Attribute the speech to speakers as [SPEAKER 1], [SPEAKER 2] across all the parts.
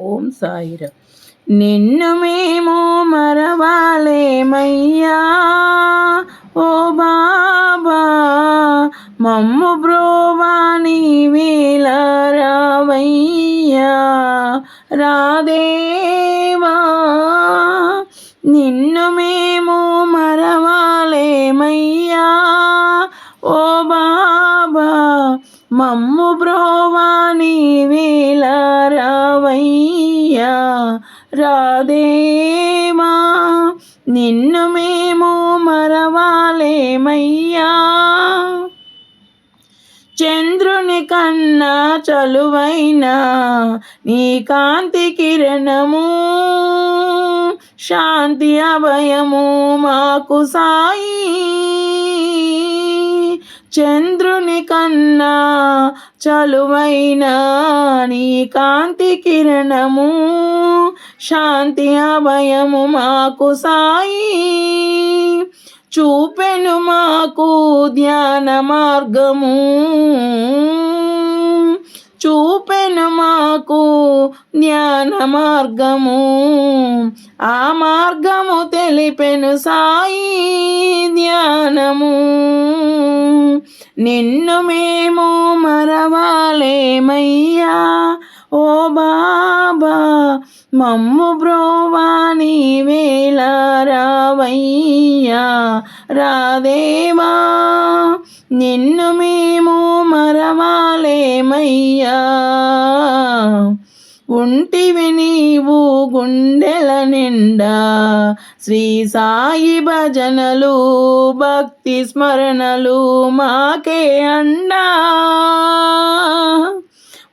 [SPEAKER 1] ఓం సాయిరామ్. నిన్ను మేము మరవాలేమయ్యా ఓ బాబా, మమ్ము బ్రోవా నీవేళ రావయ్యా రాదేవా. నిన్ను మేము మరవాలేమయ్యా ఓ బాబా, మమ్ము బ్రోవా నీవేళ రావయ్యా రాదేవా. నిన్ను మేము మరవాలేమయ్యా. చంద్రుని కన్నా చలువైన నీ కాంతి కిరణము, శాంతి అభయము మాకు సాయి. చంద్రుని కన్నా చలువైన నీ కాంతి కిరణము, శాంతి అభయము మాకు సాయి. చూపెను మాకు ధ్యాన మార్గము, చూపెను మాకు ధ్యాన మార్గము, ఆ మార్గము తెలిపెను సాయి ధ్యానము. నిన్ను మేము మరవాలేమయ్యా ఓ బాబా, మమ్ము బ్రోవా నీవేళ రావయ్యా రాదేవా. నిన్ను మేము మరవాలేమయ్యా. ఉంటివి నీవు గుండెల నిండా శ్రీ సాయి భజనలు, భక్తి స్మరణలు మాకే అండా.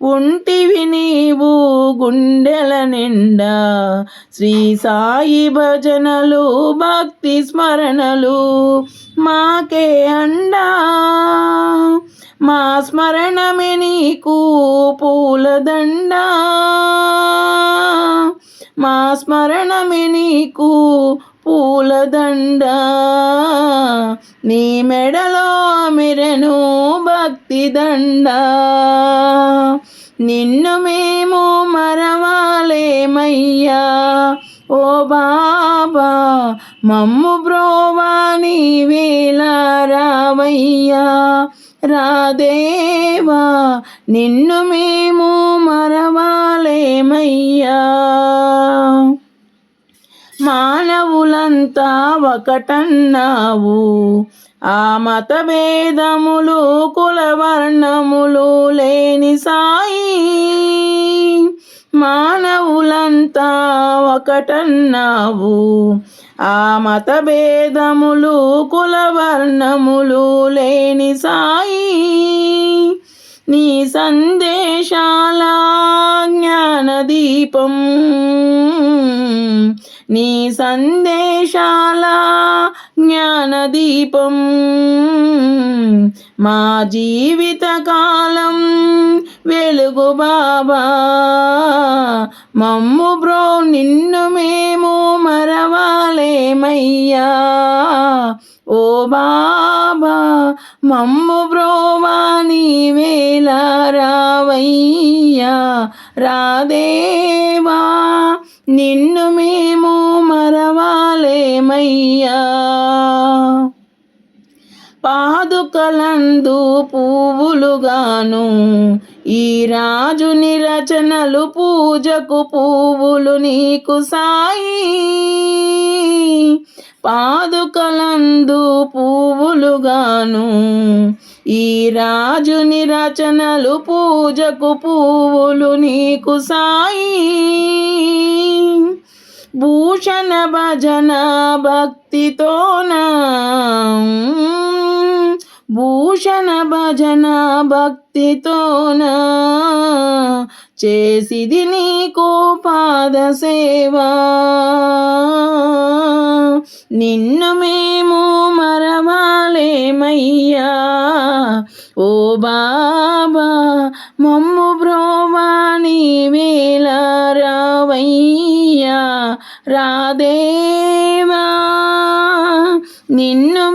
[SPEAKER 1] ఉంటివి నీవు గుండెల నిండా శ్రీ సాయి భజనలు, భక్తి స్మరణలు మాకే అండా. మా స్మరణమే నీకు పూలదండ, మా స్మరణమే నీకు పూలదండ. నీ మెడలో మెరెను భక్తి దండ. నిన్ను మేము మరవాలేమయ్యా ఓ బాబా, మమ్ము బ్రోవా నీవేళ రావయ్యా రాదేవా. నిన్ను మేము మరవాలేమయ్యా. మానవులంతా ఒకటన్నావు, ఆ మత భేదములు కులవర్ణములు లేని సాయి. మానవులంతా ఒకటన్నావు, ఆ మత భేదములు కులవర్ణములు లేని సాయి. నీ సందేశాల జ్ఞానదీపం, నీ సందేశాల జ్ఞానదీపం మా జీవితకాలం వెలుగు బాబా. మమ్ము బ్రో నిన్ను మేము మరవాలేమయ్యా ఓ బాబా, మమ్ము బ్రోవా నీవేళ రావయ్యా రాదేవా. నిన్ను మేము మరవాలేమయ్యా. పాదుకలందు పువ్వులుగాను ఈ రాజుని రచనలు, పూజకు పువ్వులు నీకు సాయి. పాదుకలందు పువ్వులుగాను ఈ రాజుని రచనలు, పూజకు పువ్వులు నీకు సాయి. భూషణ భజన భక్తితోనా, భూషణ భజన భక్తితోనా చేసిది నీకు పాద సేవా. నిన్ను మేము మరవాలేమయ్యా ఓ బాబా, మమ్ము బ్రోవా నీవేళ రావయ్యా రాదేవా. నిన్ను